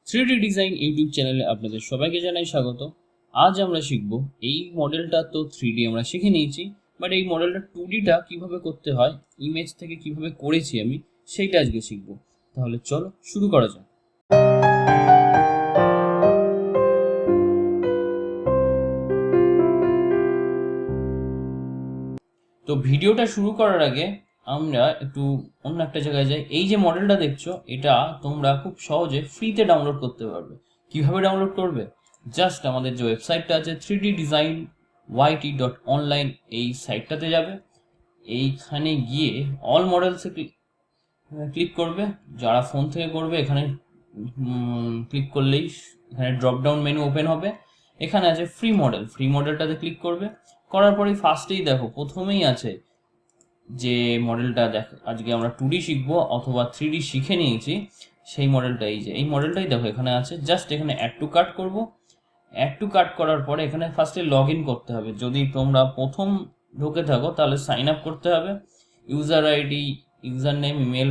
3D design YouTube চ্যানেলে আপনাদের সবাইকে জানাই স্বাগত। আজ আমরা শিখব এই মডেলটা তো 3D আমরা শিখে নিয়েছি, বাট এই মডেলটা 2Dটা কিভাবে করতে হয়, ইমেজ থেকে কিভাবে করেছি আমি সেইটা আজকে শিখব। তাহলে চলো শুরু করা যাক। তো ভিডিওটা শুরু করার আগে আমরা একটু অন্য একটা জায়গায় যাই। এই যে মডেলটা দেখছো, এটা তোমরা খুব সহজে ফ্রিতে ডাউনলোড করতে পারবে। কিভাবে ডাউনলোড করবে? জাস্ট আমাদের যে ওয়েবসাইটটা আছে 3ddesignyt.online, এই সাইটটাতে যাবে। এইখানে গিয়ে অল মডেলসে ক্লিক করবে। যারা ফোন থেকে করবে এখানে ক্লিক করলেই এখানে ড্রপ ডাউন মেনু ওপেন হবে। এখানে আছে ফ্রি মডেলটাতে ক্লিক করবে। করার পরেই ফার্স্টেই দেখো প্রথমেই আছে যে মডেলটা দেখো, আজকে আমরা 2D শিখবো অথবা 3D শিখে নিয়েছি সেই মডেলটা। এই মডেলটাই দেখো এখানে আছে। জাস্ট এখানে অ্যাড টু কার্ট করবো। অ্যাড টু কার্ট করার পরে এখানে ফার্স্টে লগ ইন করতে হবে। যদি তোমরা প্রথম ঢুকে থাকো তাহলে সাইন আপ করতে হবে। User ID, user name, email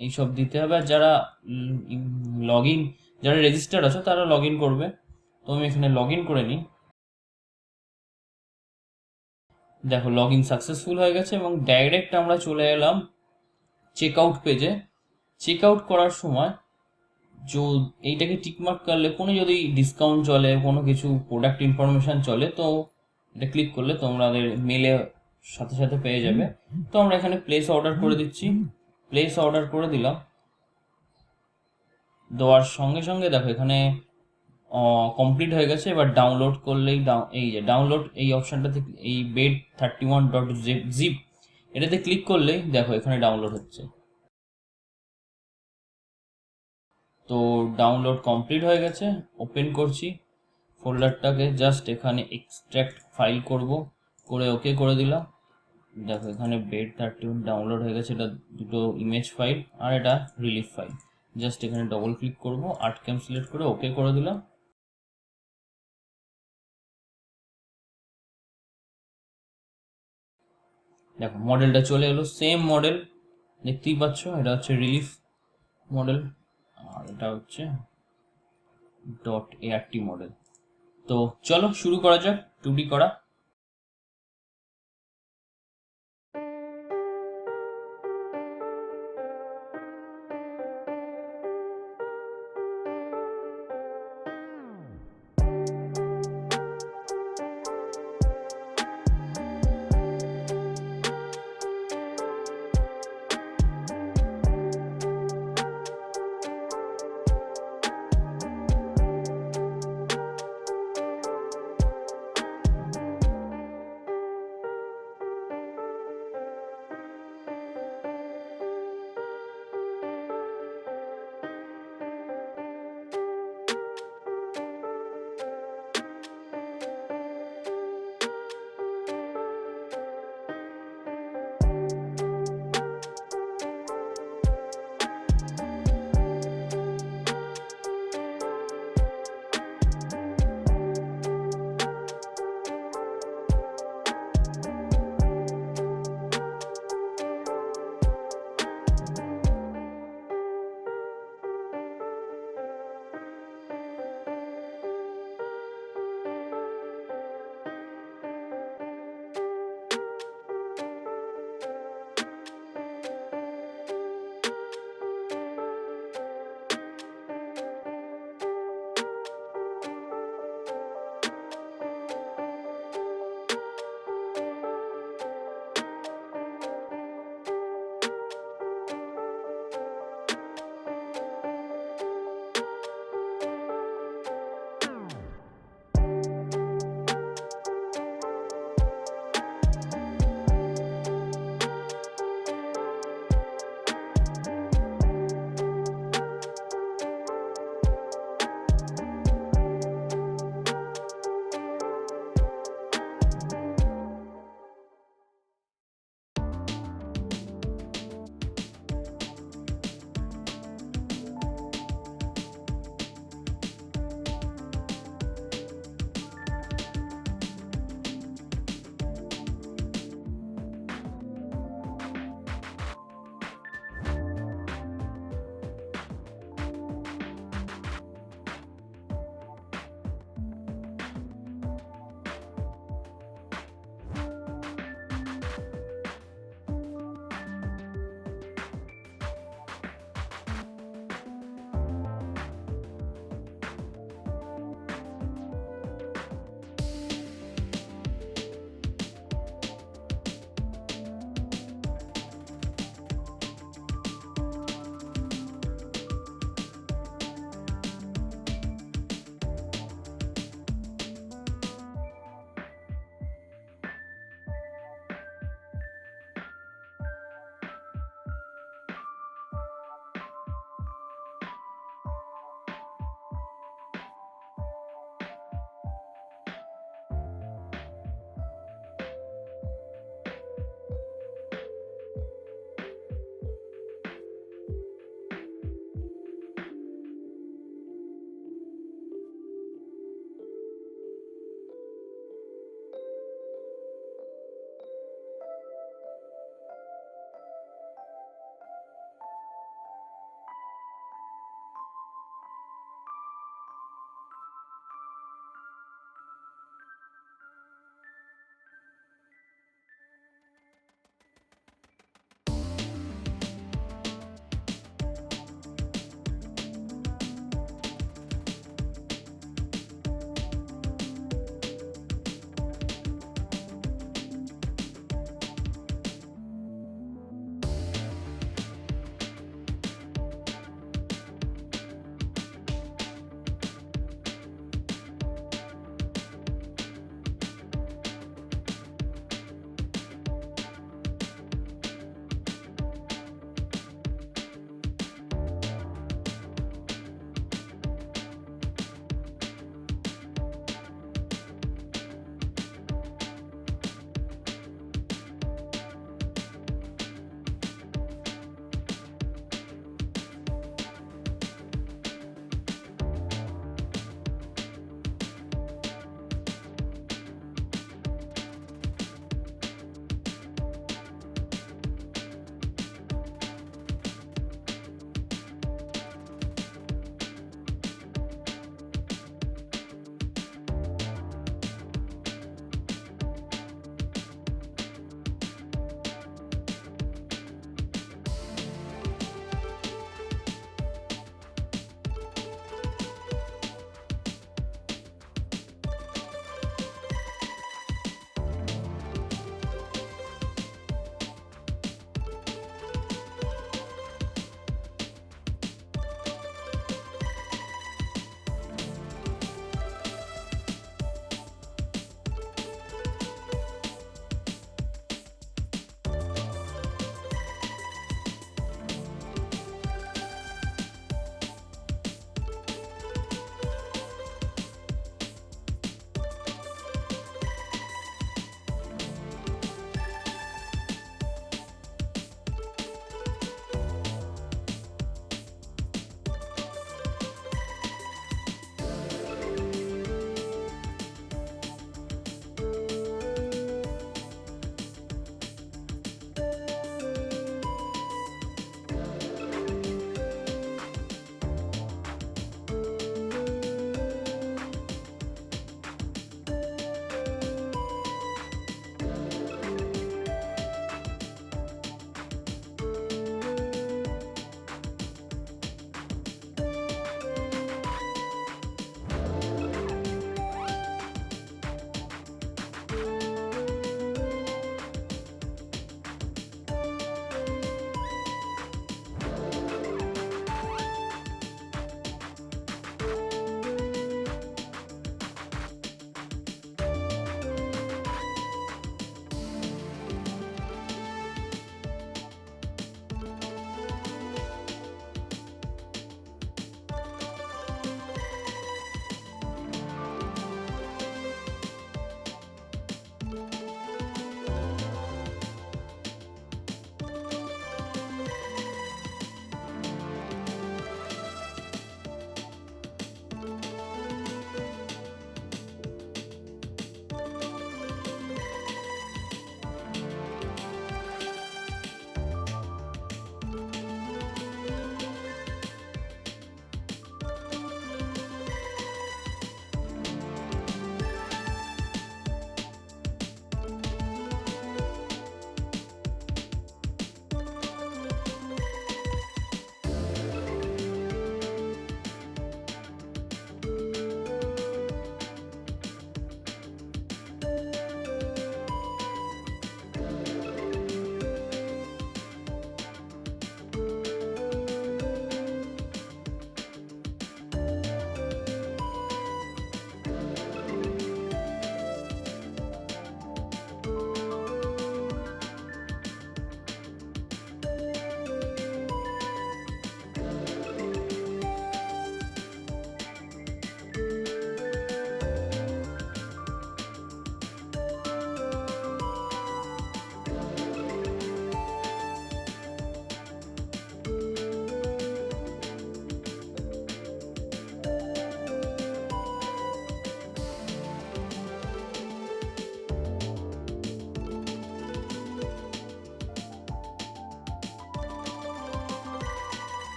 এইসব দিতে হবে। আর যারা যারা রেজিস্টার্ড আছো তারা লগ ইন করবে। তো আমি এখানে লগ ইন করে নিই। দেখো লগ ইন সাকসেসফুল হয়ে গেছে এবং ডাইরেক্ট আমরা চলে এলাম চেক আউট পেজে। চেক আউট করার সময় এইটাকে টিকমার্ক করলে কোনো যদি ডিসকাউন্ট চলে, কোনো কিছু প্রোডাক্ট ইনফরমেশান চলে, তো এটা ক্লিক করলে তোমাদের মেলে সাথে সাথে পেয়ে যাবে। তো আমরা এখানে প্লেস অর্ডার করে দিচ্ছি। প্লেস অর্ডার করে দিলাম। দেওয়ার সঙ্গে সঙ্গে দেখো এখানে কমপ্লিট হয়ে গেছে। এবার ডাউনলোড করলেই এই যে ডাউনলোড এই অপশানটাতে, এই bed31.zip এটাতে ক্লিক করলেই দেখো এখানে ডাউনলোড হচ্ছে। তো ডাউনলোড কমপ্লিট হয়ে গেছে। ওপেন করছি ফোল্ডারটাকে। জাস্ট এখানে এক্সট্র্যাক্ট ফাইল করব, করে ওকে করে দিলাম। দেখো এখানে bed31 ডাউনলোড হয়ে গেছে। এটা দুটো ইমেজ ফাইল আর এটা রিলিফ ফাইল। জাস্ট এখানে ডবল ক্লিক করব, আর্টক্যাম সিলেক্ট করে ওকে করে দিলাম। দেখো মডেলটা চলে এলো। সেম মডেল দেখতেই পাচ্ছ, এটা হচ্ছে রিলিফ মডেল আর এটা হচ্ছে .art মডেল। তো চলো শুরু করা যাক 2D করা।